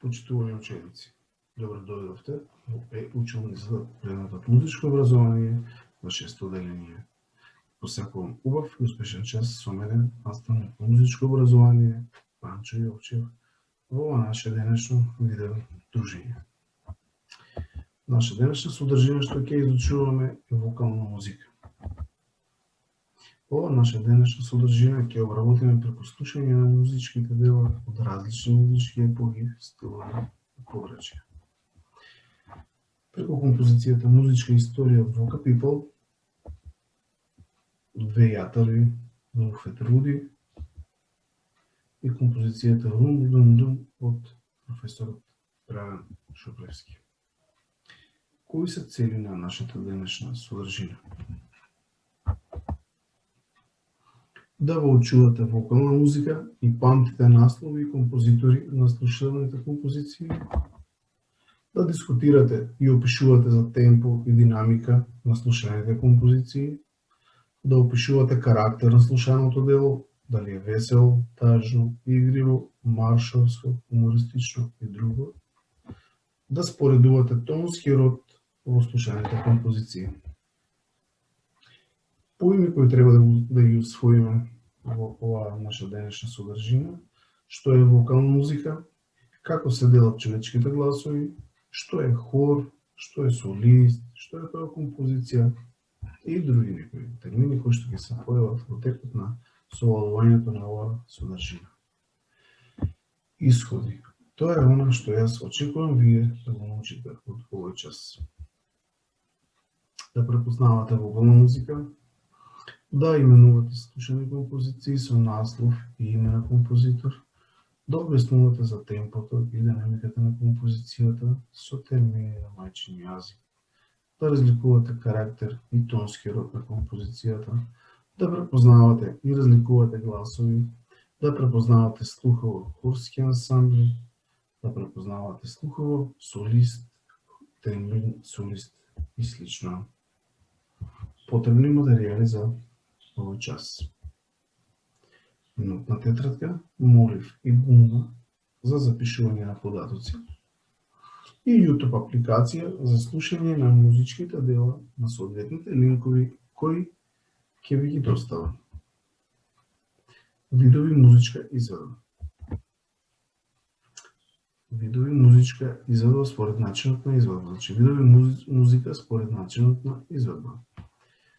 Почитувани ученици, добро дојдовте во училни за предметот музичко образование во 6-то одделение. Посакувам убав и успешен час со мене, наставник по музичко образование Панчо Јовчев, во ова наше денешно видео дружење. Наша денешна содржина што ќе изучуваме е вокална музика. Ова наша денешна содржина ќе обработиме преку слушање на музичките дела од различни музички епохи, стилови и поврачја. Преку композицијата музичка историја од Voca People, две јатари, Луфет Руди и композицијата Рум Дум Дум од професорот Драган Шоплевски. Кои се цели на нашата денешна содржина? Да воучувате вокална музика и памтите наслови и композитори на слушаните композиции, да дискутирате и опишувате за темпо и динамика на слушаните композиции, да опишувате карактер на слушаното дело, дали е весело, тажно, игриво, маршалско, умористично и друго, да споредувате тонски род во слушаните композиции. Поими кои треба да ги усвоиме во оваа наша денешна содржина, што е вокална музика, како се делат човечките гласови, што е хор, што е солист, што е тоа композиција и други некои термини кои што ќе се појават во текот на совладувањето на оваа содржина. Исходи. Тоа е она што јас очекувам вие да го научите од овој час. Да препознавате вокална музика, да именувате слушани композиции со наслов и име на композитор, да објаснувате за темпото и динамиката на композицијата со термини на мајчин јазик, да разликувате карактер и тонски род на композицијата, да препознавате и разликувате гласови, да препознавате слухово хорски ансамбли, да препознавате слухово солист, тембрин солист и слично. Потребни материјали за овој час. Нотна тетрадка, молив и бума за запишување на податоци и YouTube апликација за слушање на музичките дела на соодветните линкови кои ќе ви ги доставам. Видови музичка изведба. Видови музичка изведба според начинот на изведба. Значи, видови музика според начинот на изведба.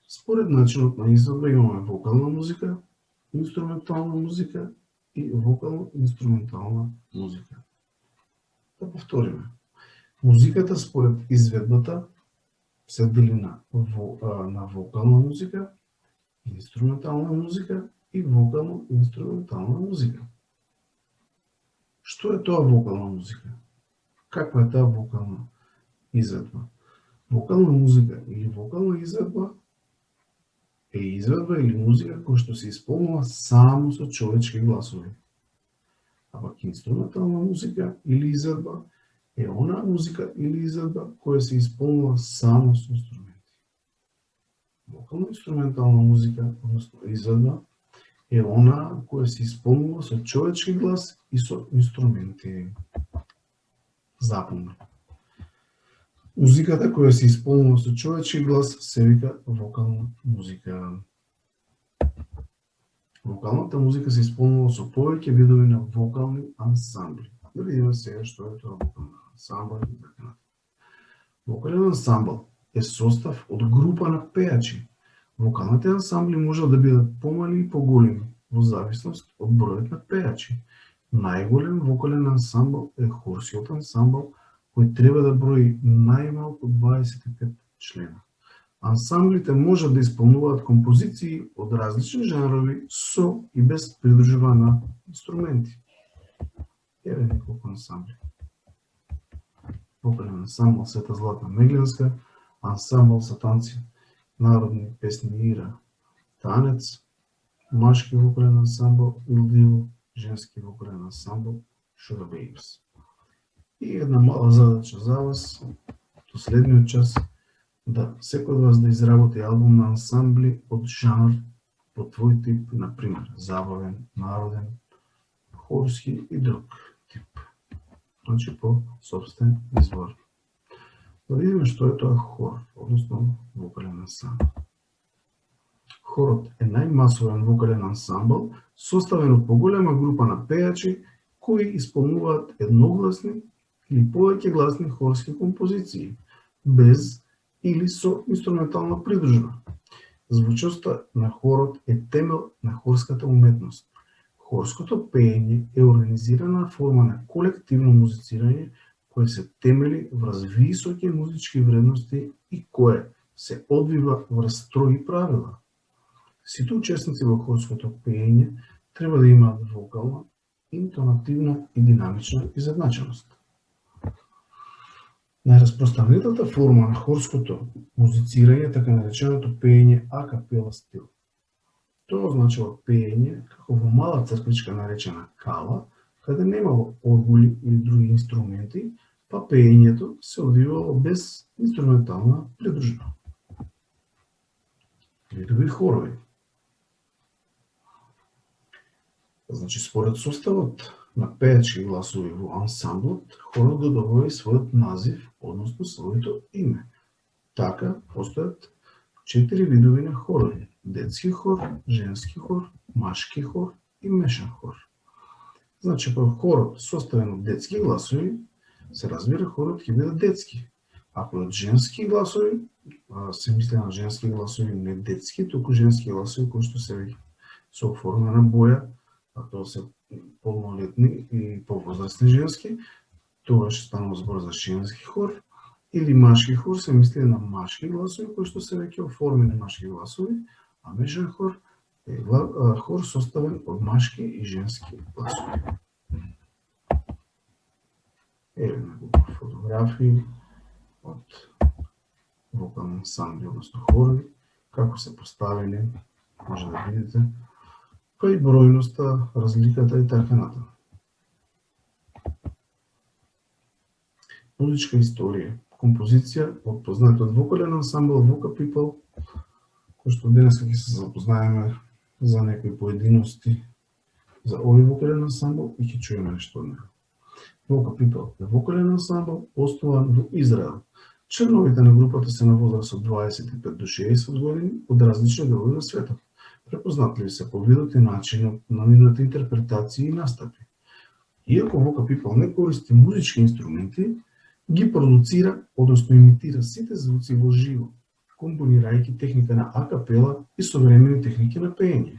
Според начинот на изведба имаме вокална музика, инструментална музика и вокално-инструментална музика. Да повториме. Музиката според изведбата се дели на вокална музика, инструментална музика и вокално-инструментална музика. Што е тоа вокална музика? Каква е таа вокална изведба? Вокална музика или вокална изведба е изведба или музика која што се исполнува само со човечки гласови. А пак инструментална музика или изведба е онаа музика или изведба која се исполнува само со инструменти. Вокално-инструментална музика, односно изведба, е онаа која се исполнува со човечки глас и со инструменти. Запомни. Музиката која се исполнува со човечки глас се вика вокална музика. Вокалната музика се исполнува со повеќе видови на вокални ансамбли. Да видиме сега што е тоа вокален ансамбл и така натаму. Вокален ансамбл е состав од група на пејачи. Вокалните ансамбли можат да бидат помали и поголеми во зависност од бројот на пејачи. Најголем вокален ансамбл е хорскиот ансамбл, кој треба да брои најмалку 25 члена. Ансамблите можат да исполнуваат композиции од различни жанрови со и без придружба на инструменти. Еве неколку ансамбли. Вокален ансамбл Света Златна Меглинска, ансамбл Сатанци, народни песни Ира, Танец, машки вокален ансамбл Илдиво, женски вокален ансамбл Sugar Babes. И една мала задача за вас, до следниот час, да секој од вас да изработи албум на ансамбли од жанр по твој тип, например, забавен, народен, хорски и друг тип. Значи по собствен извор. Да видиме што е тоа хор, односно вокален ансамбл. Хорот е најмасовен вокален ансамбл, составен од поголема група на пејачи кои исполнуваат едногласни или повеќе гласни хорски композиции, без или со инструментална придружба. Звучноста на хорот е темел на хорската уметност. Хорското пеење е организирана форма на колективно музицирање кое се темели врз високи музички вредности и кое се одвива врз строги правила. Сите учесници во хорското пеење треба да имаат вокална, интонативна и динамична изедначеност. Најраспространетата форма на хорското музицирање е така нареченото пеење акапела стил. Тоа означава пеење како во мала црквичка наречена кала, каде немало оргули или други инструменти, па пеењето се одвивало без инструментална придружба. Видови хорови. Значи, според составот на пејачки гласови во ансамблот, хорот го добива својот назив, односно своето име. Така, постојат 4 видови на хорови: детски хор, женски хор, машки хор и мешан хор. Значи, ако хорот составен од детски гласови, се разбира хорот ќе биде детски. Ако од женски гласови, се мисли на женски гласови, не детски, туку женски гласови кои што се веќе со оформена боја, а тоа се полнолетни и повозрастни женски, тоа ќе станува збор за женски хор, или машки хор се мисли на машки гласови кои што се веќе оформени машки гласови, а мешан хор е хор составен од машки и женски гласови. Еве неколку фотографии од вокални ансамбли, односно хорови, како се поставени, може да видите, па и бројноста, разликата и така натаму. Музичка историја. Композиција од познатиот вокален ансамбл Voca People, кој што денес ќе се запознаеме за некои поединости за овој вокален ансамбл и ќе чуеме нешто од него. Voca People е вокален ансамбл основан во Израел. Членовите на групата се на возраст од 25 до 60 години од различни делови на светот. Препознатливи се по видот и начинот на нивната интерпретација и настапи. Иако Voca People не користи музички инструменти, ги продуцира, односно имитира сите звуци во живо, комбинирајќи техника на акапела и современи техники на пеење.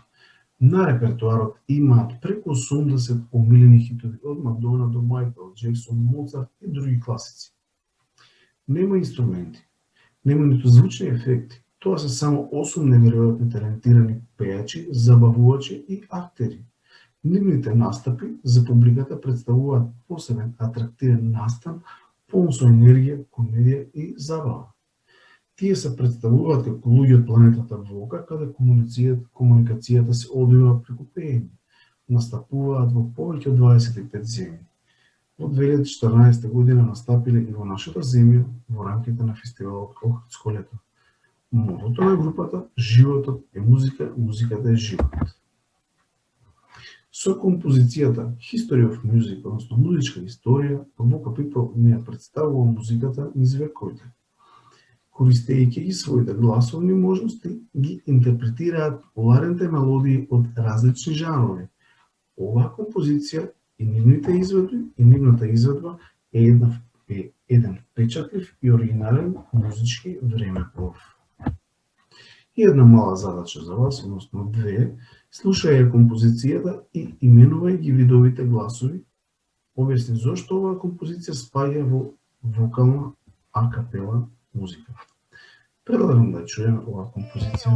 На репертуарот имаат преку 80 омилени хитови од Мадона до Майкл Джексон, Моцарт и други класици. Нема инструменти, нема ниту звучни ефекти. Тоа се само 8 неверојатно талентирани пејачи, забавувачи и актери. Нивните настапи за публиката представуваат посебен атрактивен настан, полн со енергија, комедија и забава. Тие се представуваат како луѓе од планетата Вока, каде комуникацијата се одвива преку пеење. Настапуваат во повеќе од 25 земји. Во 2014 година настапиле и во нашата земја во рамките на фестивалот Охридско лето. Мотото на групата "Животот е музика, музиката е живот". Со композицијата History of Music, односно музичка историја, Voca People не ја представува музиката низ вековите. Користејќи ги своите гласовни можности, ги интерпретираат популарните мелодии од различни жанрови. Оваа композиција и нивната изведба е еден впечатлив и оригинален музички времеплов. И една мала задача за вас, односно две, слушај композицијата и именувај ги видовите гласови. Објасни зошто оваа композиција спаѓа во вокална акапела музика. Предлагам да чуеме оваа композиција.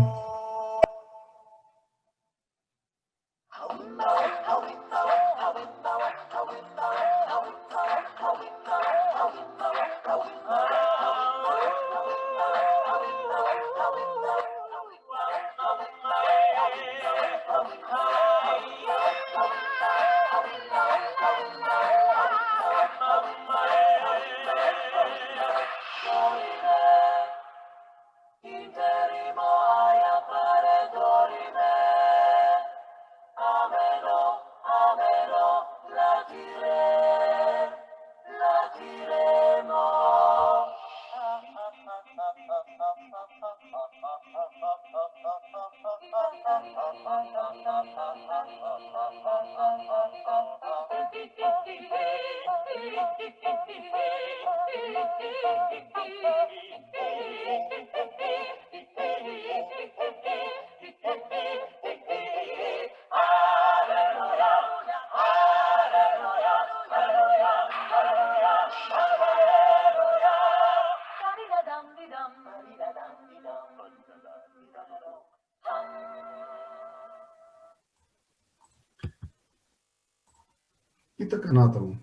така натаму.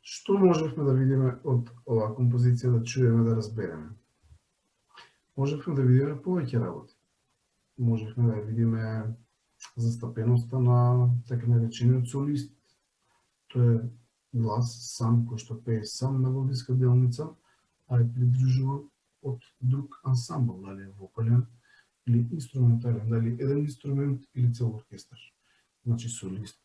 Што можевме да видиме од оваа композиција, да чуеме, да разбереме? Можевме да видиме повеќе работи. Можевме да видиме застапеноста на така наречениот солист. Тој е глас сам кој што пее сам мелодиска делница, а е придружуван од друг ансамбл, дали е вокален или инструментален, дали еден инструмент или цел оркестар. Значи солист,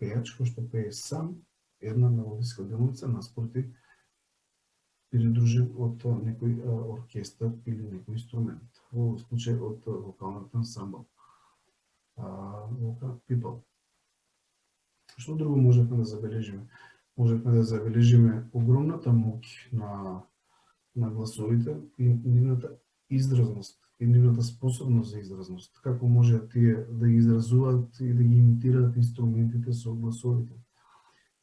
пејач кој што пее сам една мелодиска делница наспроти придружен од некој оркестар или некој инструмент. Во овој случај од вокалниот ансамбл. Vocal people. Што друго можевме да забележиме? Можевме да забележиме огромната моќ на гласовите и нивната изразност, и нивната способност за изразност. Како може тие да ги изразуваат и да ги имитираат инструментите со гласовите.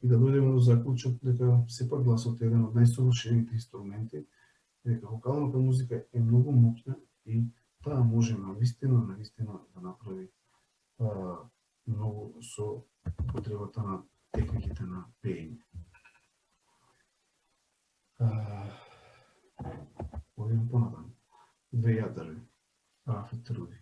И да дојдеме до заклучок дека сепак гласот е еден од најсовршените инструменти, дека вокалната музика е многу моќна и таа може навистина да направи многу со потребата на техниките на пеење. Одиме понатаму. Две јадрви. Рафет Руди.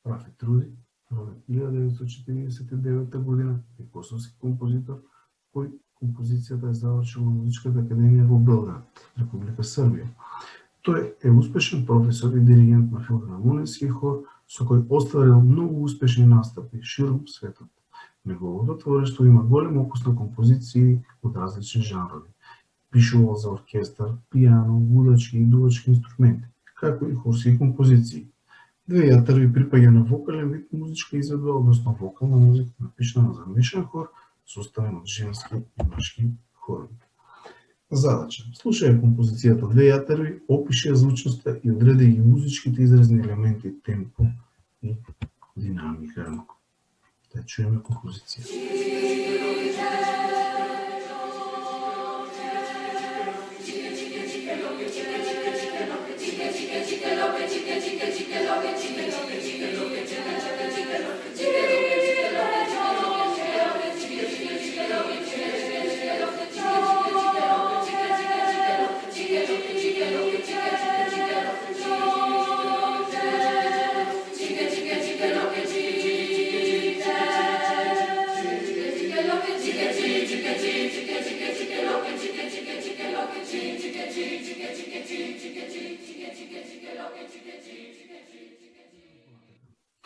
Рафет Руди, роден 1949 година, е косовски композитор, кој композицијата е завршил на Музичката академија во Белград, Република Србија. Тој е успешен професор и диригент на филхармониски хор, со кој остварил многу успешни настапи широм светот. Неговото творештво има голем окус на композиции од различни жанрови. Пишувал за оркестар, пијано, гудачки и дувачки инструменти, како и хорски композиции. Две јатрви припаѓа на вокален вид музичка изведба, односно вокална музика напишана за мешан хор, составен од женски и мажки хорови. Задача. Слушај композицијата Две јатрви, опиши ја звучноста и одреди ги музичките изразни елементи, темпо и динамика. Да чуеме композиција.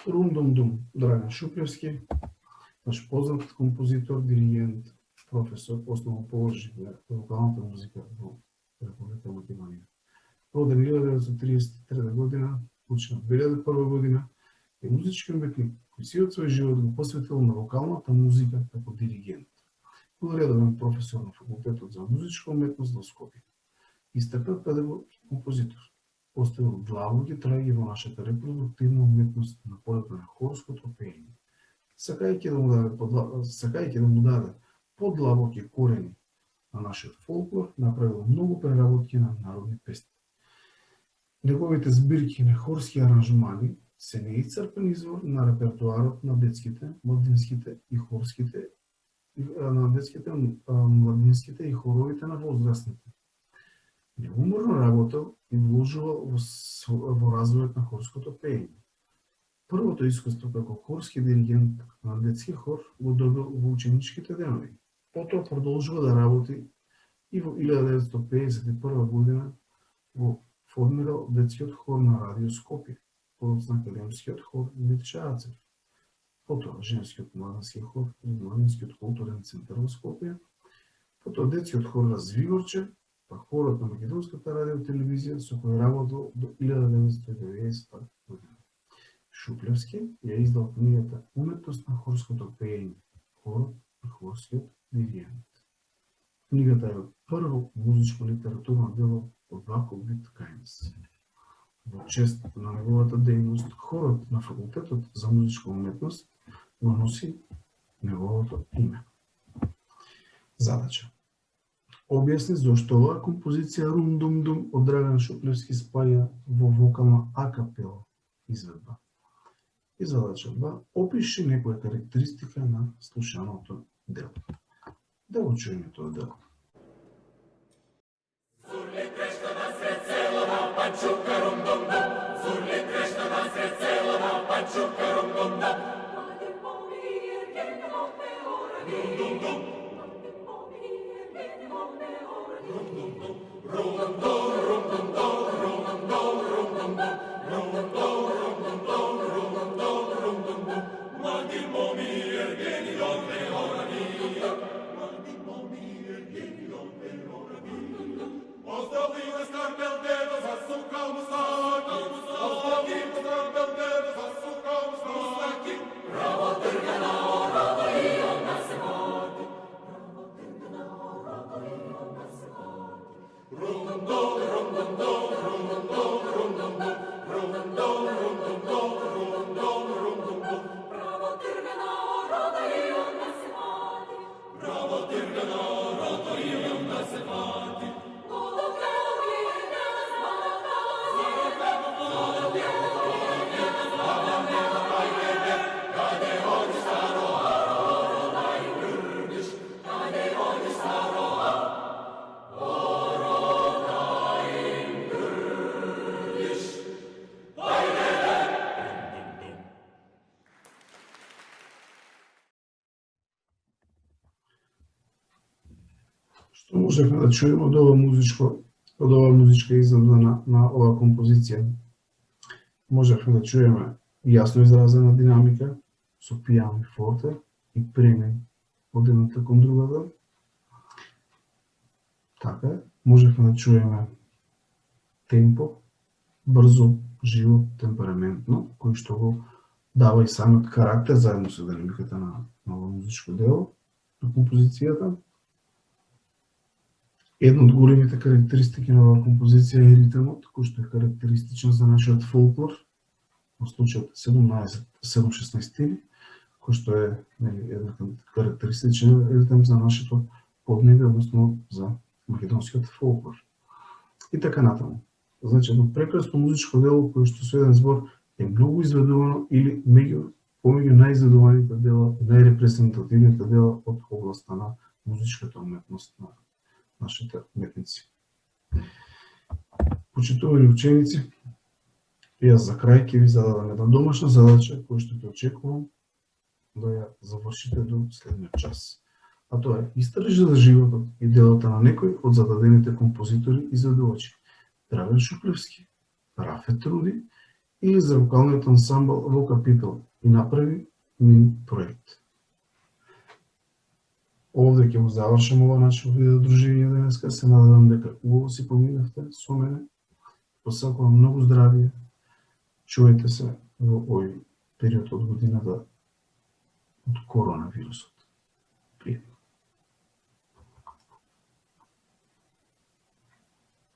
Рум-дум-дум, Драган Шуплевски, наш познат композитор, диригент, професор, основоположник на вокалната музика во Република Македонија. Роден 1933 година, учен 2001 година, е музички уметник кој сиот свој живот го посветил на вокалната музика како диригент. Бил редовен професор на факултетот за музичка уметност во Скопје. Истакнат педагог и композитор. Оставил длабоки траги во нашата репродуктивна уметност на полето на хорското пеење. Сакајќи да му даде подлабоки корени на нашиот фолклор, направил многу преработки на народни песни. Неговите збирки на хорски аранжмани се неисцрпен извор на репертоарот на детските, младинските и хорските, на детските, младинските и хоровите на возрастните. Неуморно работел и вложувал во развојот на хорското пеење. Првото искуство како хорски диригент на детски хор го добил во ученичките денови. Потоа продолжува да работи и во 1951 година го формирал детскиот хор на Радио Скопје, подоцна академскиот хор Мирча Ацев. Потоа женскиот младински хор и младинскиот културен центар во Скопје. Потоа детскиот хор Развигорче, па хорот на Македонската радио телевизија со кој работел до 1990 година. Шуплевски ја издал книгата Уметност на хорското пеење, хорот и хорскиот диригент. Книгата е прво музичко литературно дело од ваков вид кајнес. Во чест на неговата дејност, хорот на факултетот за музичка уметност го носи неговото име. Задача. Објасни зошто оваа композиција Рум-дум-дум од Драган Шуплевски спаја во вокална акапела изведба. И задача 2. Опиши некоја карактеристика на слушаното дело. Да го чуеме тоа дело. Што можевме да чуеме од оваа музичка изvedба на оваа композиција? Можевме да чуеме јасно изразена динамика со пијано и форте и премин од едната кон другата. Така, можевме да чуеме темпо, брзо, живо, темпераментно, кој што го дава и самиот карактер заедно со динамиката на оваа музичко дело, на композицијата. Една од големите карактеристики на оваа композиција е ритмот, кој што е карактеристичен за нашиот фолклор, во случајот 7/16, кој што е една карактеристичен ритм за нашето поднебе, односно за македонскиот фолклор. И така натаму. Значи, едно прекрасно музичко дело кој што со еден збор е многу изведувано или помеѓу најизведуваните дела, најрепрезентативните дела од областа на музичката уметност на нашите уметници. Почитувани ученици, јас за крај ќе ви зададам една домашна задача која што ќе очекувам да ја завршите до следниот час. А тоа е: истражи за животот и делата на некој од зададените композитори и изведувачи Драган Шуклевски, Рафет Руди или за вокалниот ансамбл Вока Пипел и направи мини проект. Овде ќе го завршам ова наше видео дружење денеска. Се надевам дека убаво си поминавте со мене. Посакувам многу здравје. Чувајте се во овој период од годината од коронавирусот. Пријатно.